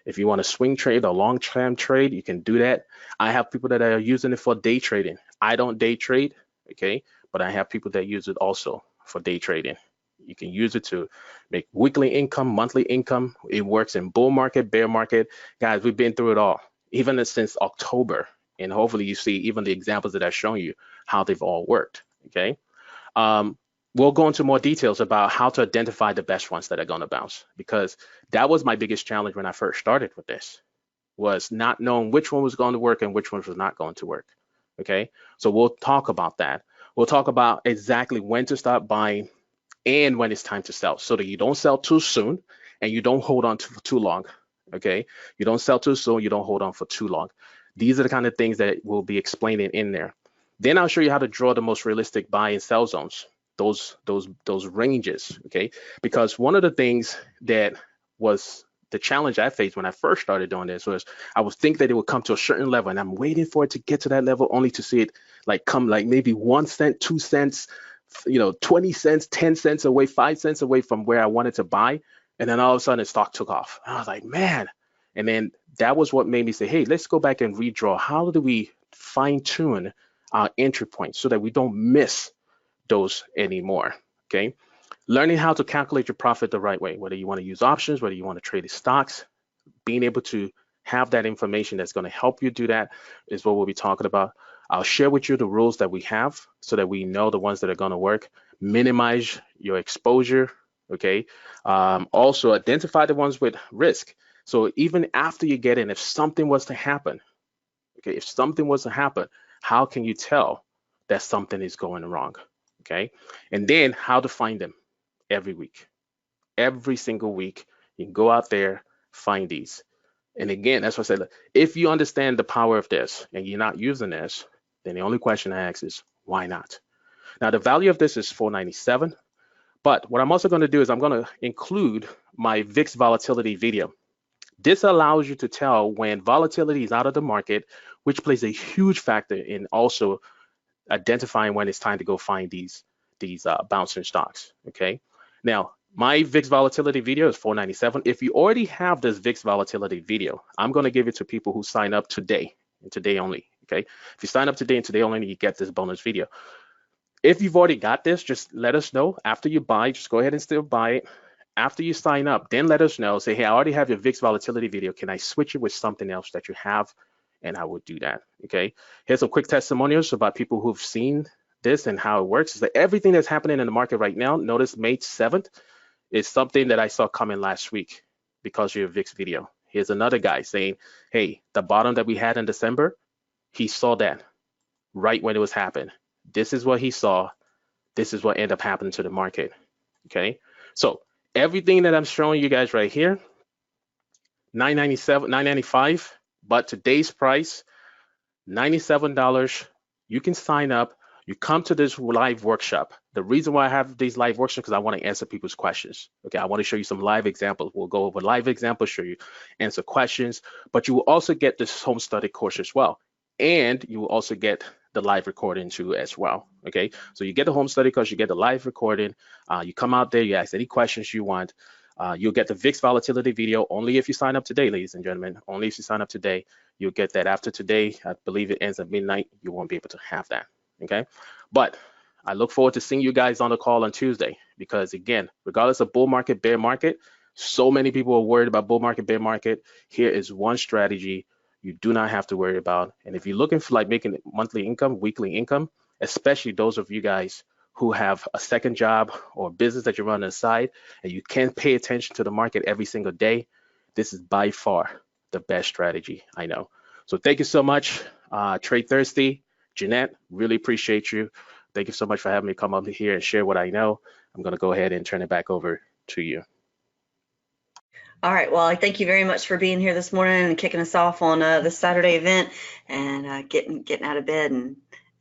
If you want to swing trade or long-term trade, you can do that. I have people that are using it for day trading. I don't day trade, okay, but I have people that use it also for day trading. You can use it to make weekly income, monthly income. It works in bull market, bear market. Guys, we've been through it all, even since October. And hopefully you see even the examples that I've shown you, how they've all worked, okay? We'll go into more details about how to identify the best ones that are going to bounce, because that was my biggest challenge when I first started with this, was not knowing which one was going to work and which one was not going to work. Okay, so we'll talk about that. We'll talk about exactly when to start buying and when it's time to sell, so that you don't sell too soon and you don't hold on for too long. Okay, you don't sell too soon, you don't hold on for too long. These are the kind of things that we'll be explaining in there. Then I'll show you how to draw the most realistic buy and sell zones, those ranges, okay? Because one of the things that was the challenge I faced when I first started doing this was I would think that it would come to a certain level, and I'm waiting for it to get to that level only to see it come maybe 1 cent, 2 cents, 20 cents, 10 cents away, 5 cents away from where I wanted to buy. And then all of a sudden the stock took off. And I was like, man. And then that was what made me say, hey, let's go back and redraw. How do we fine tune our entry points so that we don't miss those anymore? Okay, learning how to calculate your profit the right way, whether you want to use options, whether you want to trade the stocks, being able to have that information that's going to help you do that is what we'll be talking about. I'll share with you the rules that we have so that we know the ones that are going to work. Minimize your exposure. Okay, also identify the ones with risk. So even after you get in, if something was to happen, okay, if something was to happen, how can you tell that something is going wrong? Okay, and then how to find them every week. Every single week, you can go out there, find these. And again, that's what I said, if you understand the power of this and you're not using this, then the only question I ask is, why not? Now, the value of this is $4.97. But what I'm also going to do is I'm going to include my VIX volatility video. This allows you to tell when volatility is out of the market, which plays a huge factor in also identifying when it's time to go find these bouncing stocks. Okay. Now, My VIX volatility video is $4.97. If you already have this VIX volatility video, I'm going to give it to people who sign up today and today only. Okay. If you sign up today and today only, you get this bonus video. If you've already got this, just let us know. After you buy, just go ahead and still buy it. After you sign up, then let us know. Say, hey, I already have your VIX volatility video. Can I switch it with something else that you have? And I will do that. Okay. Here's some quick testimonials about people who've seen this and how it works. Is that everything that's happening in the market right now, notice May 7th, is something that I saw coming last week because of your VIX video. Here's another guy saying, hey, the bottom that we had in December, he saw that right when it was happening. This is what he saw. This is what ended up happening to the market. Okay. So everything that I'm showing you guys right here, $9.97, $9.95, but today's price, $97. You can sign up. You come to this live workshop. The reason why I have these live workshops is because I want to answer people's questions. Okay, I want to show you some live examples. We'll go over live examples, show you, answer questions, but you will also get this home study course as well. And you will also get the live recording too as well. Okay, so you get the home study course, you get the live recording. You come out there, you ask any questions you want. You'll get the VIX volatility video only if you sign up today, ladies and gentlemen. Only if you sign up today. You'll get that after today. I believe it ends at midnight. You won't be able to have that. Okay, but I look forward to seeing you guys on the call on Tuesday, because again, regardless of bull market, bear market, so many people are worried about bull market, bear market. Here is one strategy you do not have to worry about. And if you're looking for like making monthly income, weekly income, especially those of you guys who have a second job or business that you're running on the side and you can't pay attention to the market every single day, this is by far the best strategy I know. So thank you so much, TradeThirsty. Jeanette, really appreciate you. Thank you so much for having me come up here and share what I know. I'm going to go ahead and turn it back over to you. All right, Wally, thank you very much for being here this morning and kicking us off on this Saturday event and getting out of bed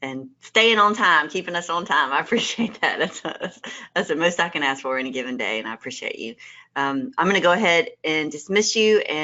and staying on time, keeping us on time. I appreciate that. That's the most I can ask for any given day, and I appreciate you. I'm going to go ahead and dismiss you and